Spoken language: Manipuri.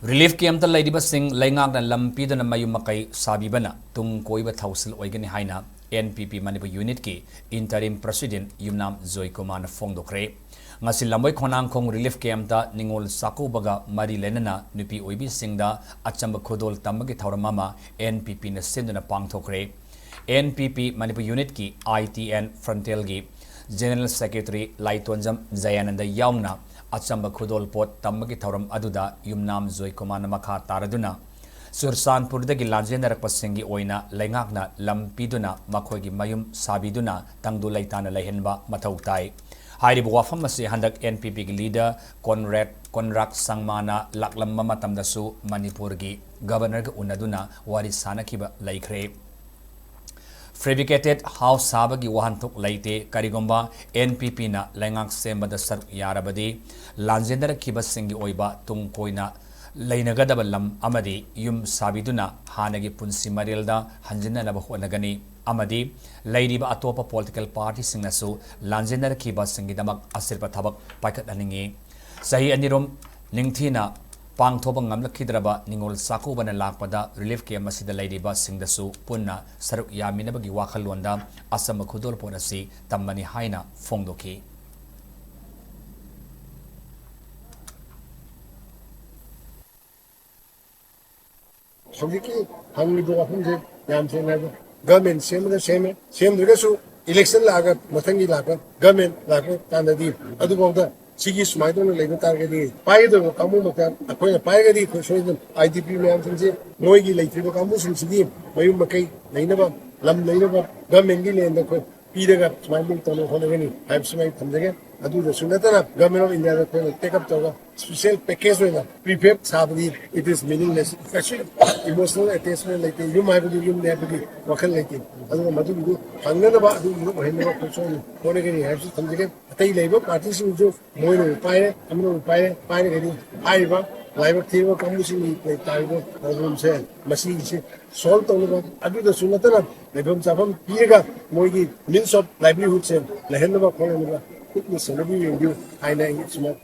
Relief camp the lady basing Leingak na Piduna Mayum-Makei Shabibana Tung-Koiba Thousil Oigani haina NPP Manipur unit ki interim president Yumnam Joykumar na fongdokre ngasi lamboy khonang khong relief camp da ningol sakubaga mari lenana nupi oibi singda achamba khodol tamagi thauramama NPP na senduna pangthokre NPP Manipur unit ki ITN frontal gi General Secretary Laitonjam Jayananda yaungna achamba khudol pot tamagi thauram aduda Yumnam Joykumar na makha taraduna Sursanpur dagi lanjenarak pasengi oina Leingakna Piduna makhoigi mayum sabiduna tangdu laitana laihenba mathau tai hairibu wafam masi handak NPP gi leader Konrak Sangmana laklamma matamdasu Manipur gi governor ga unaduna wari sanakiba laikre Fabricated house sabagi wahantuk laite karigomba NPP na Leingak sembada saruk yarabadi lanjendara kiba singi oiba Tung-Koina Leinagadaba lam amadi yum sabiduna hanagi punsi marilda hanjina naba honagani amadi ladiba atopa political party singnasu lanjendara kiba singi damak asirpa thabak paikat aningi sahi anirom ningthina pang thoba ngamlakhidraba ningol sakubana lakpada relief camp masida ladiba singdasu punna saruk yaminabagi wakhalonda asam khudol ponasi tammani haina fongdoki Hongiki hangido hunde yamse nago government same election laga mathangi laga government laga tanadi adubawda sigi sumaidona lego targeti paido kamu maka akoina paigadi khosoidon IDP ma'am sinje moigi leitribo kamu sinsigi Mayum-Makei leinaba lam leinaba government gi lenda ko pidaga sumaidon tono honagani have sumai thamjage adu the sunatana government of India ko take up toga special package wena prepared sabdi it is meaningless actually emotional attachment like you might be you have to be wakal like adu madu bi hangna ba adu mu henna ko so honagani have thamjage tai labor party sing jo moino paire amno paire gadi aiba labor theory kamusi ni taibo problem se masi se solve to adu the sunatana lebam sabam piga moigi means of livelihood se lehenna ba khona ni celebrity review I know it's not